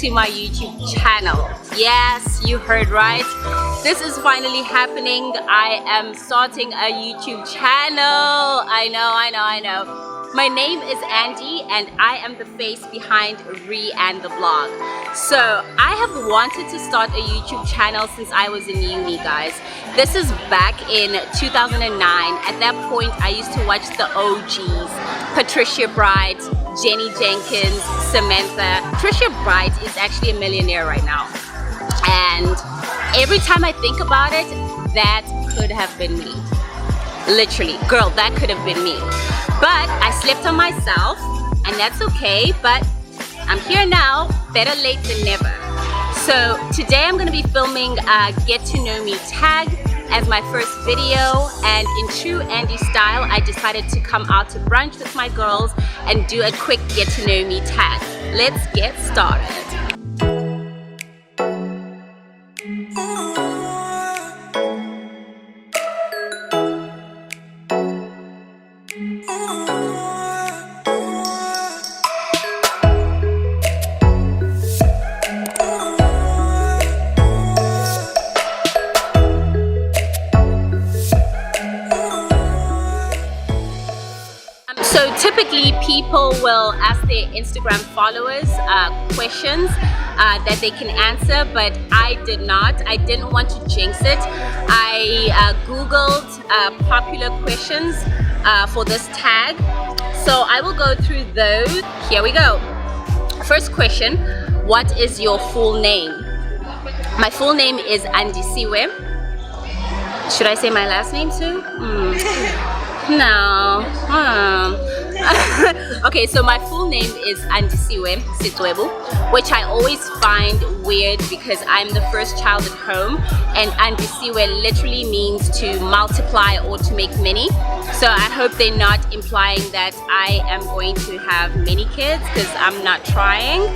to my YouTube channel. Yes, you heard right. This is finally happening. I am starting a YouTube channel. I know. My name is Andi and I am the face behind Re and the Vlog. So I have wanted to start a YouTube channel since I was in uni, guys. This is back in 2009. At that point, I used to watch the OGs. Patricia Bright, Jenny Jenkins, Samantha. Patricia Bright is actually a millionaire right now. And every time I think about it, that could have been me. Literally, girl, that could have been me. But I slept on myself, and that's okay, but I'm here now, better late than never. So today I'm going to be filming a get to know me tag as my first video, and in true Andi style, I decided to come out to brunch with my girls and do a quick get to know me tag. Let's get started. So typically people will ask their Instagram followers questions that they can answer, but I did not. I didn't want to jinx it. I Googled popular questions for this tag. So I will go through those. Here we go. First question, what is your full name? My full name is Andi. Should I say my last name too? No. Okay, so my full name is Andi, which I always find weird because I'm the first child at home, and Andi literally means to multiply or to make many. So I hope they're not implying that I am going to have many kids, because I'm not trying.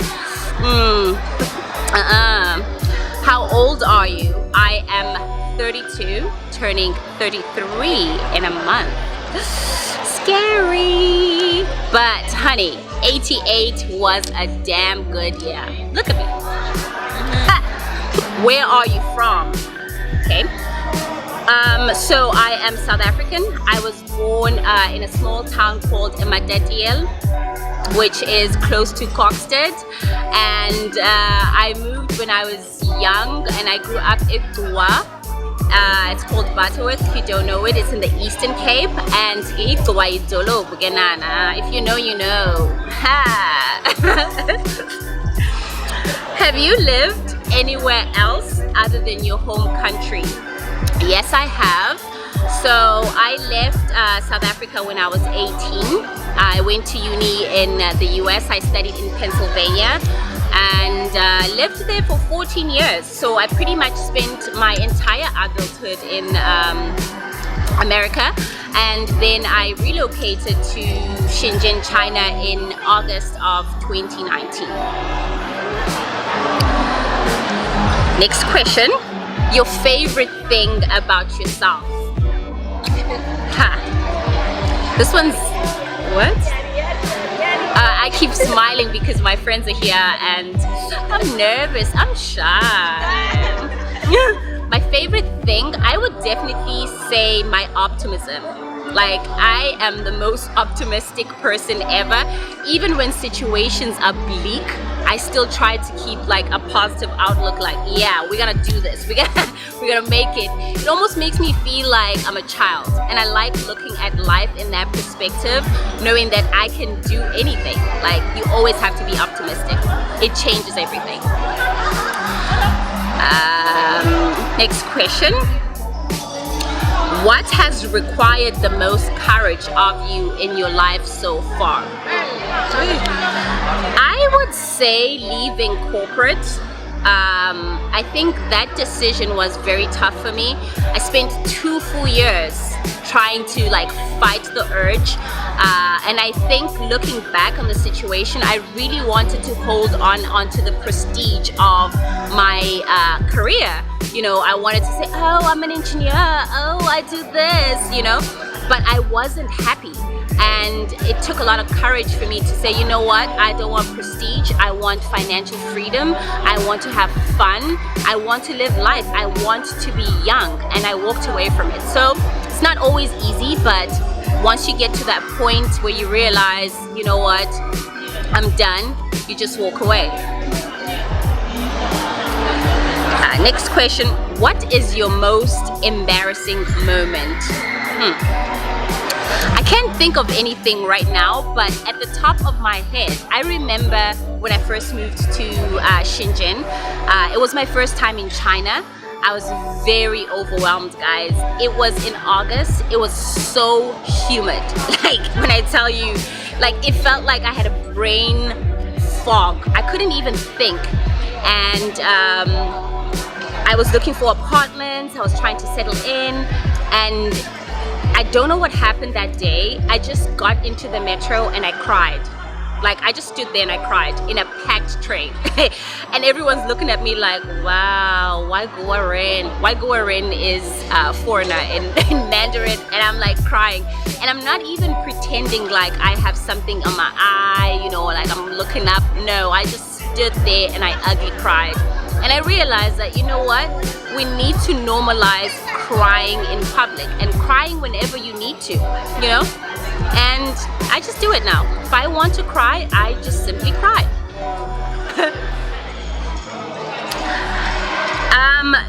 How old are you? I am 32, turning 33 in a month. Scary, but honey, 88 was a damn good year. Look at me. Where are you from? Okay. So I am South African. I was born in a small town called Imadatiel, which is close to Kokstad, and I moved when I was young, and I grew up in Dua. It's called Butterworth. If you don't know it, it's in the Eastern Cape, and if you know, you know. Have you lived anywhere else other than your home country? Yes, I have. So I left South Africa when I was 18. I went to uni in the US. I studied in Pennsylvania and lived there for 14 years. So I pretty much spent my entire adulthood in America, and then I relocated to Shenzhen, China in August of 2019. Next question, your favorite thing about yourself? This one's, what? I keep smiling because my friends are here and I'm nervous, I'm shy. My favorite thing, I would definitely say my optimism. Like, I am the most optimistic person ever. Even when situations are bleak, I still try to keep like a positive outlook, like, yeah, we're gonna do this, we're gonna make it. It almost makes me feel like I'm a child, and I like looking at life in that perspective, knowing that I can do anything. Like, you always have to be optimistic. It changes everything. Next question. What has required the most courage of you in your life so far? I would say leaving corporate. I think that decision was very tough for me. I spent 2 full years trying to like fight the urge, and I think looking back on the situation, I really wanted to hold onto the prestige of my career. You know, I wanted to say, oh, I'm an engineer, oh, I do this, you know. but I wasn't happy. And it took a lot of courage for me to say, you know what, I don't want prestige, I want financial freedom, I want to have fun, I want to live life, I want to be young, and I walked away from it. So it's not always easy, but once you get to that point where you realize, you know what, I'm done, you just walk away. Next question, what is your most embarrassing moment? I can't think of anything right now, but at the top of my head, I remember when I first moved to Shenzhen. It was my first time in China. I was very overwhelmed, guys. It was in August. It was so humid. Like, when I tell you, like, it felt like I had a brain fog. I couldn't even think. And I was looking for apartments. I was trying to settle in, and I don't know what happened that day. I just got into the metro and I cried. Like, I just stood there and I cried in a packed train. And everyone's looking at me like, wow, why Guaren? Why Guaren is foreigner in Mandarin, and I'm like crying. And I'm not even pretending like I have something on my eye, you know, like I'm looking up. No, I just stood there and I ugly cried. And I realized that, you know what, we need to normalize crying in public and crying whenever you need to, you know? And I just do it now. If I want to cry, I just simply cry.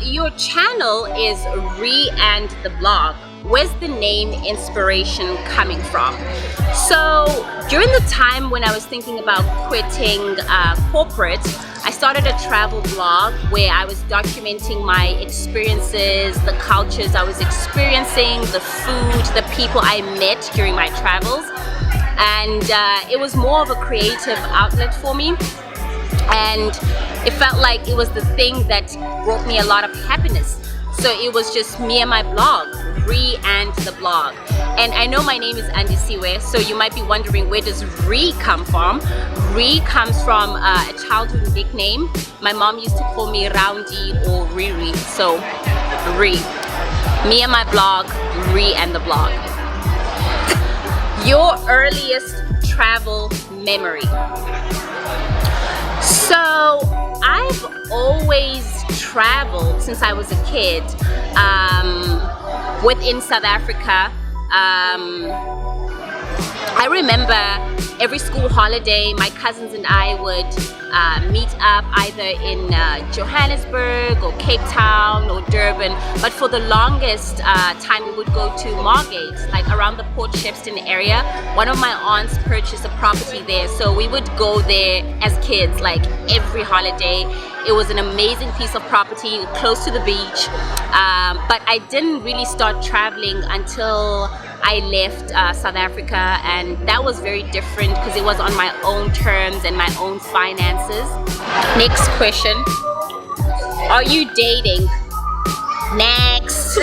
Your channel is and the blog. Where's the name inspiration coming from? So during the time when I was thinking about quitting corporate, I started a travel blog where I was documenting my experiences, the cultures I was experiencing, the food, the people I met during my travels. And it was more of a creative outlet for me. And it felt like it was the thing that brought me a lot of happiness. So it was just me and my blog, and the blog. And I know my name is Andi, so you might be wondering, where does come from? Comes from a childhood nickname. My mom used to call me Roundy or Riri, so me and my blog, and the blog. Your earliest travel memory. So I've always traveled since I was a kid within South Africa. I remember every school holiday, my cousins and I would meet up either in Johannesburg or Cape Town or Durban. But for the longest time, we would go to Margate, like around the Port Shepstone area. One of my aunts purchased a property there, so we would go there as kids, like every holiday. It was an amazing piece of property, close to the beach. But I didn't really start traveling until I left South Africa, and that was very different because it was on my own terms and my own finances. Next question. Are you dating? Next.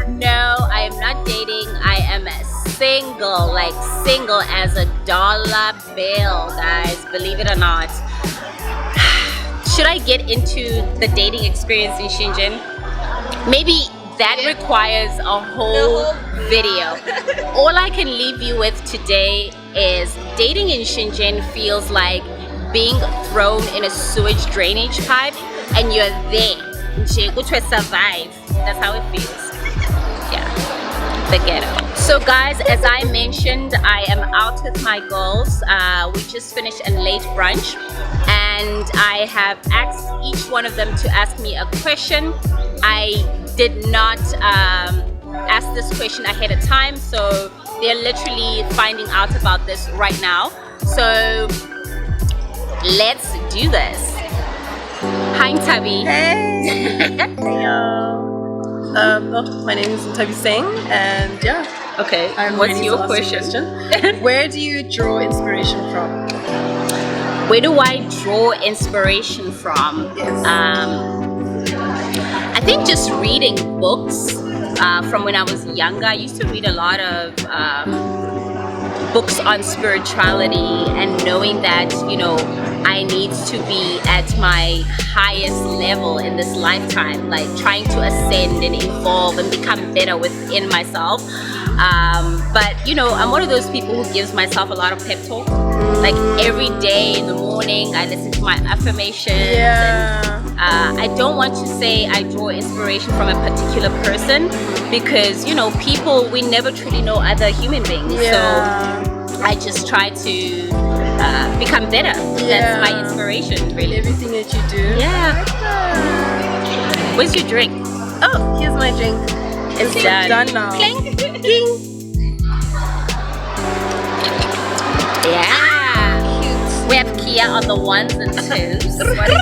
No, I am not dating. I am single, like single as a dollar bill, guys, believe it or not. Should I get into the dating experience in Shenzhen? Maybe that requires a whole video. All I can leave you with today is dating in Shenzhen feels like being thrown in a sewage drainage pipe and you're there. To survive. That's how it feels. Yeah, the ghetto. So guys, as I mentioned, I am out with my girls. We just finished a late brunch, and I have asked each one of them to ask me a question. I did not ask this question ahead of time, so they're literally finding out about this right now. So let's do this. Hi, Tabi. Hey. My name is Tabi Singh, and yeah. Okay. What's your question? Where do you draw inspiration from? Where do I draw inspiration from? Yes. I think just reading books from when I was younger. I used to read a lot of books on spirituality and knowing that, you know, I need to be at my highest level in this lifetime, like trying to ascend and evolve and become better within myself. But you know, I'm one of those people who gives myself a lot of pep talk. Like every day in the morning, I listen to my affirmations. And, I don't want to say I draw inspiration from a particular person because, you know, people, we never truly know other human beings. So I just try to become better. That's my inspiration, really. Everything that you do. Yeah. Where's your drink? Oh, here's my drink. It's done. Done now. Clink. Ding. Yeah. We have Kia on the ones and twos. What is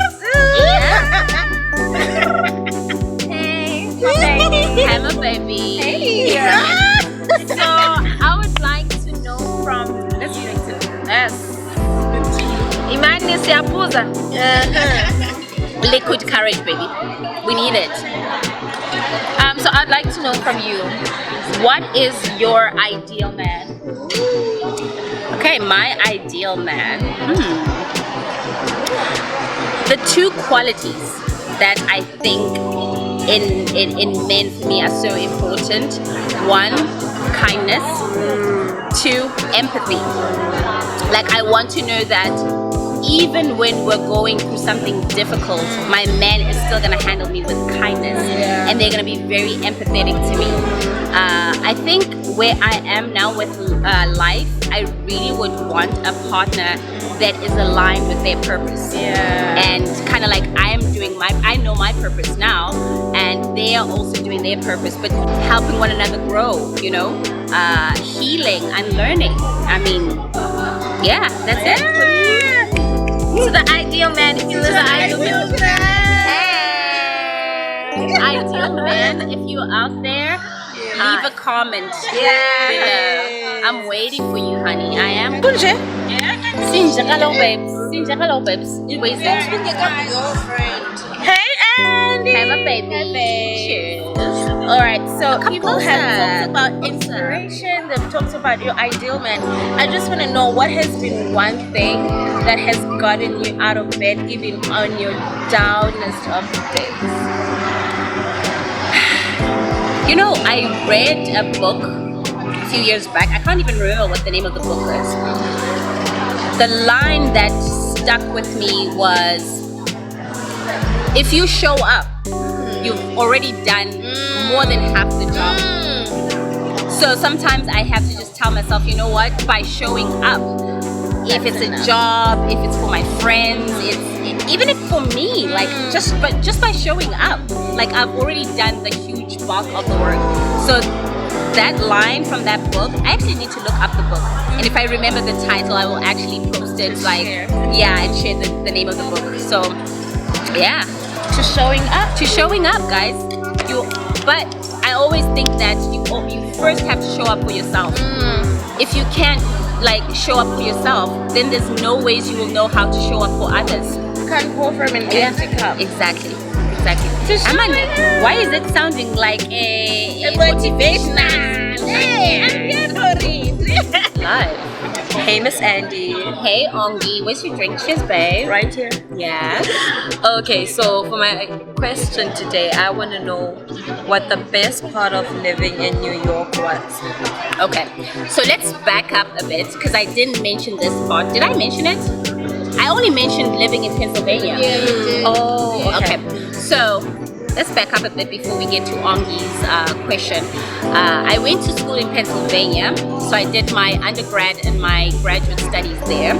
Hey, my baby. Hey. So I would like to know from listening to us. Imani siapuza. Liquid courage, baby. We need it. So I'd like to know from you, what is your ideal man? Okay, my ideal man. The two qualities that I think in men for me are so important. One, kindness. Two, empathy. Like I want to know that even when we're going through something difficult, my man is still gonna handle me with kindness, and they're gonna be very empathetic to me. I think where I am now with life, I really would want a partner that is aligned with their purpose. And kind of like I know my purpose now, and they are also doing their purpose, but helping one another grow, you know, healing and learning. I mean, yeah, that's it. So the ideal man, if you listen, ideal man, if you're out there, leave a comment below. I'm waiting for you, honey. I am. Hello, babes. Hello, babes. Hey, Andi. Hey, my baby. Cheers. All right. So people have talked about inspiration. They've talked about your ideal man. I just want to know, what has been one thing that has gotten you out of bed, even on your downest of days? You know, I read a book a few years back. I can't even remember what the name of the book is. The line that stuck with me was, if you show up, you've already done more than half the job. So sometimes I have to just tell myself, you know what, by showing up, if it's a job, if it's for my friends, even if for me, like just by showing up, like I've already done the huge bulk of the work. So that line from that book, I actually need to look up the book, and if I remember the title, I will actually post it, like and share the name of the book. So yeah, to showing up, guys. But I always think that you first have to show up for yourself. If you can't like show up for yourself, then there's no ways you will know how to show up for others. You can't pour from an empty cup. Exactly. Why is it sounding like a motivational? Hey, I'm here for it. Live. Hey, Miss Andi. Hey, Ongi. Where's your drink? Cheers, babe. Right here. Yeah. Okay, so for my question today, I want to know what the best part of living in New York was. Okay, so let's back up a bit because I didn't mention this part. Did I mention it? I only mentioned living in Pennsylvania. Yeah, you did. Oh, okay. So let's back up a bit before we get to Ongi's question. I went to school in Pennsylvania, so I did my undergrad and my graduate studies there.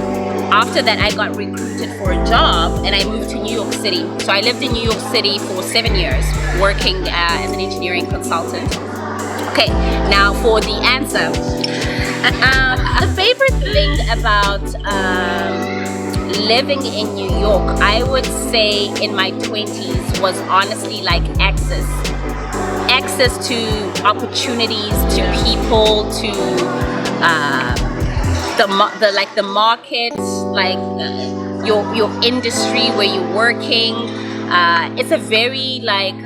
After that, I got recruited for a job and I moved to New York City. So I lived in New York City for 7 years, working as an engineering consultant. Okay, now for the answer. The favorite thing about living in New York, I would say in my 20s, was honestly like access to opportunities, to people, to the market, like your industry where you're working. It's a very like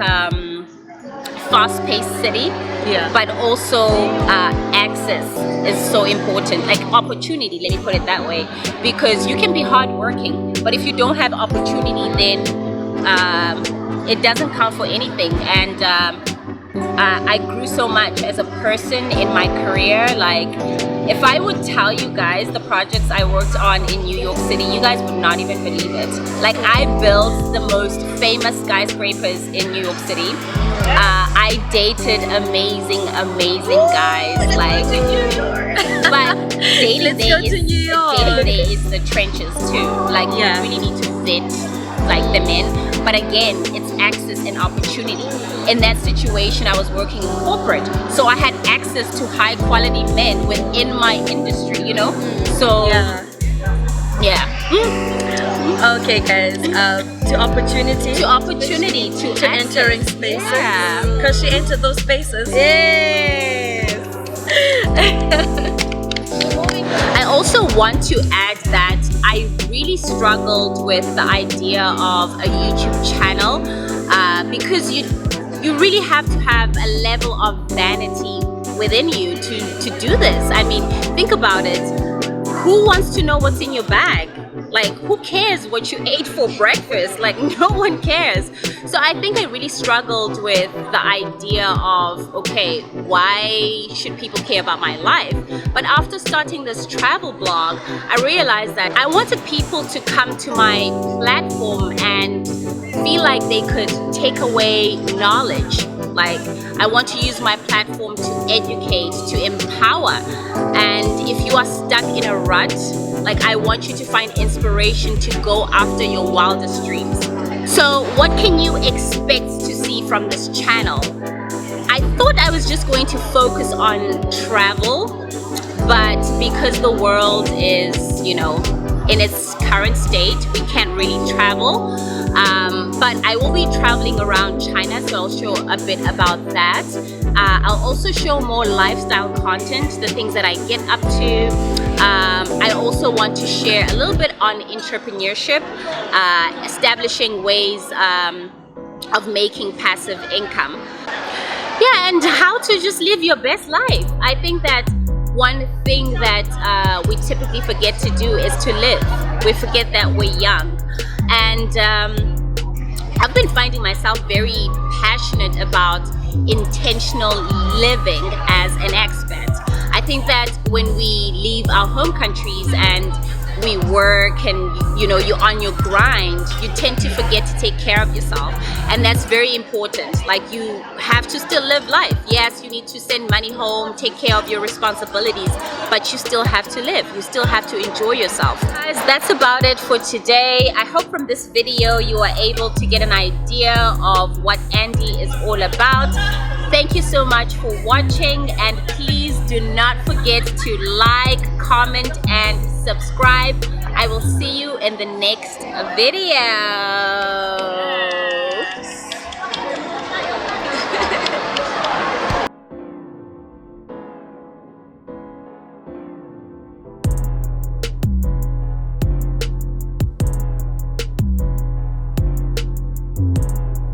fast-paced city, but also access is so important, like opportunity, let me put it that way, because you can be hardworking, but if you don't have opportunity, then it doesn't count for anything. And I grew so much as a person in my career. Like, if I would tell you guys the projects I worked on in New York City, you guys would not even believe it. Like, I built the most famous skyscrapers in New York City. I dated amazing guys. Like, but dating day is the trenches too. Like, you really need to vet like the men. But again, it's access and opportunity. In that situation, I was working in corporate, so I had access to high quality men within my industry, you know. So yeah. Okay, guys. To opportunity to entering spaces. Because she entered those spaces. Yes. I also want to add that I really struggled with the idea of a YouTube channel because you really have to have a level of vanity within you to do this. I mean, think about it. Who wants to know what's in your bag? Like, who cares what you ate for breakfast? Like, no one cares. So I think I really struggled with the idea of, okay, why should people care about my life? But after starting this travel blog, I realized that I wanted people to come to my platform and feel like they could take away knowledge. Like, I want to use my platform to educate, to empower. And if you are stuck in a rut, like, I want you to find inspiration to go after your wildest dreams. So what can you expect to see from this channel? I thought I was just going to focus on travel, but because the world is, you know, in its current state, we can't really travel. But I will be traveling around China, so I'll show a bit about that. I'll also show more lifestyle content, the things that I get up to. I also want to share a little bit on entrepreneurship, establishing ways of making passive income. Yeah, and how to just live your best life. I think that one thing that we typically forget to do is to live. We forget that we're young. And I've been finding myself very passionate about intentional living as an expat. I think that when we leave our home countries and we work and, you know, you're on your grind, you tend to forget to take care of yourself, and that's very important. Like, you have to still live life. Yes, you need to send money home, take care of your responsibilities, but you still have to live. You still have to enjoy yourself. Guys, that's about it for today. I hope from this video you are able to get an idea of what Andi is all about. Thank you so much for watching, and please do not forget to like, comment, and subscribe. I will see you in the next video.